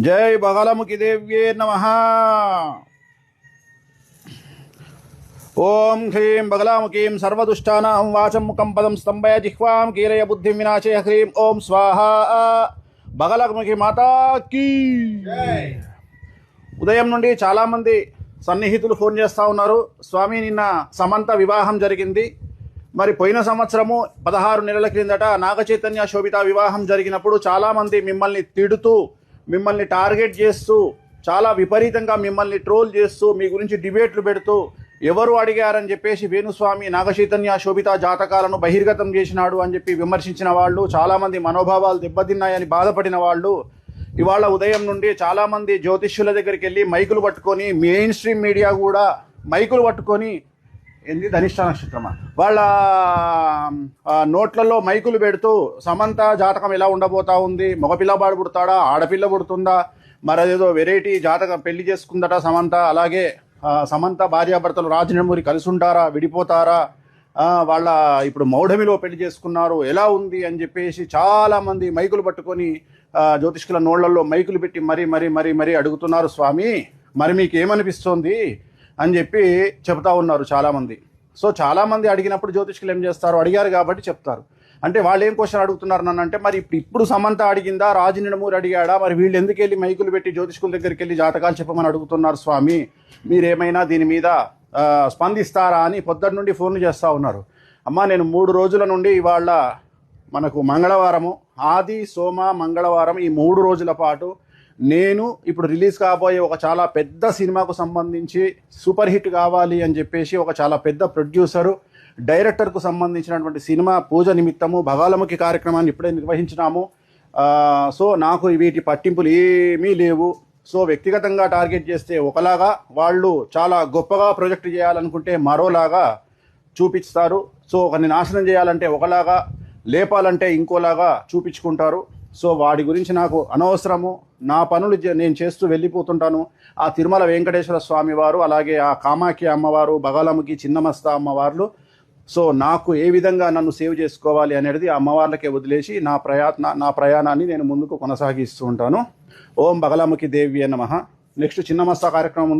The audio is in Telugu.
జై బగలముఖి దేవ్యే నమః. ఓం హ్రీం బగలాముఖీం సర్వదుష్టానాం వాచం ముఖం పదం స్తంభయ జిహ్వాం కీలయ బుద్ధిం వినాశయ హ్రీం ఓం స్వాహ. బగలముఖి మాతాకి. ఉదయం నుండి చాలామంది సన్నిహితులు ఫోన్ చేస్తూ ఉన్నారు. స్వామి, నిన్న సమంత వివాహం జరిగింది. మరి పోయిన సంవత్సరము 16 నెలల క్రిందట నాగచైతన్య శోభిత వివాహం జరిగినప్పుడు చాలామంది మిమ్మల్ని తిడుతూ, మిమ్మల్ని టార్గెట్ చేస్తూ, చాలా విపరీతంగా మిమ్మల్ని ట్రోల్ చేస్తూ, మీ గురించి డిబేట్లు పెడుతూ, ఎవరు అడిగారని చెప్పేసి వేణుస్వామి నాగచైతన్య శోభిత జాతకాలను బహిర్గతం చేసినాడు అని చెప్పి విమర్శించిన వాళ్ళు, చాలామంది మనోభావాలు దెబ్బతిన్నాయని బాధపడిన వాళ్ళు ఇవాళ ఉదయం నుండి చాలామంది జ్యోతిష్యుల దగ్గరికి వెళ్ళి మైకులు పట్టుకొని, మెయిన్ స్ట్రీమ్ మీడియా కూడా మైకులు పట్టుకొని, ధనిష్ట నక్షత్రమా వాళ్ళ నోట్లలో మైకులు పెడుతూ సమంత జాతకం ఎలా ఉండబోతా ఉంది, మగపిల్లవాడు పుడతాడా, ఆడపిల్ల పుడుతుందా, మరదేదో వెరైటీ జాతకం పెళ్లి చేసుకుందట సమంత, అలాగే సమంత భార్యాభర్తలు రాజనమూరి కలిసి ఉంటారా, విడిపోతారా, వాళ్ళ ఇప్పుడు మౌఢమిలో పెళ్లి చేసుకున్నారు, ఎలా ఉంది అని చెప్పేసి చాలామంది మైకులు పట్టుకొని జ్యోతిష్కుల నోళ్లలో మైకులు పెట్టి మరీ మరీ మరీ మరీ అడుగుతున్నారు. స్వామి, మరి మీకు ఏమనిపిస్తోంది అని చెప్పి చెప్తా ఉన్నారు చాలామంది. సో చాలామంది అడిగినప్పుడు జ్యోతిష్కులు ఏం చేస్తారు, అడిగారు కాబట్టి చెప్తారు. అంటే వాళ్ళు ఏం క్వశ్చన్ అడుగుతున్నారు నన్ను అంటే, మరి ఇప్పుడు సమంత అడిగిందా, రాజనమూరి అడిగాడా, మరి వీళ్ళు ఎందుకు వెళ్ళి మైకులు పెట్టి జ్యోతిష్కుల దగ్గరికి వెళ్ళి జాతకాలు చెప్పమని అడుగుతున్నారు స్వామి, మీరేమైనా దీని మీద స్పందిస్తారా అని పొద్దున్న నుండి ఫోన్లు చేస్తూ ఉన్నారు. అమ్మ, నేను 3 రోజుల నుండి ఇవాళ మనకు మంగళవారము, ఆది సోమ మంగళవారం, ఈ 3 రోజుల పాటు నేను ఇప్పుడు రిలీజ్ కాబోయే ఒక చాలా పెద్ద సినిమాకు సంబంధించి సూపర్ హిట్ కావాలి అని చెప్పేసి ఒక చాలా పెద్ద ప్రొడ్యూసరు, డైరెక్టర్కు సంబంధించినటువంటి సినిమా పూజ నిమిత్తము బగలాముఖి కార్యక్రమాన్ని ఇప్పుడే నిర్వహించినాము. సో నాకు వీటి పట్టింపులు ఏమీ లేవు. సో వ్యక్తిగతంగా టార్గెట్ చేస్తే ఒకలాగా, వాళ్ళు చాలా గొప్పగా ప్రొజెక్ట్ చేయాలనుకుంటే మరోలాగా చూపిస్తారు. సో ఒకరిని నాశనం చేయాలంటే ఒకలాగా, లేపాలంటే ఇంకోలాగా చూపించుకుంటారు. సో వాడి గురించి నాకు అనవసరము. నా పనులు నేను చేస్తూ వెళ్ళిపోతుంటాను. ఆ తిరుమల వెంకటేశ్వర స్వామి వారు, అలాగే ఆ కామాఖ్య అమ్మవారు, బగలాముఖి చిన్నమస్తా అమ్మవార్లు, సో నాకు ఏ విధంగా నన్ను సేవ్ చేసుకోవాలి అనేది ఆ అమ్మవార్లకే వదిలేసి నా ప్రయాణాన్ని నేను ముందుకు కొనసాగిస్తూ ఉంటాను. ఓం బగలాముఖి దేవ్యే నమః. నెక్స్ట్ చిన్నమస్తా కార్యక్రమం ఉంది.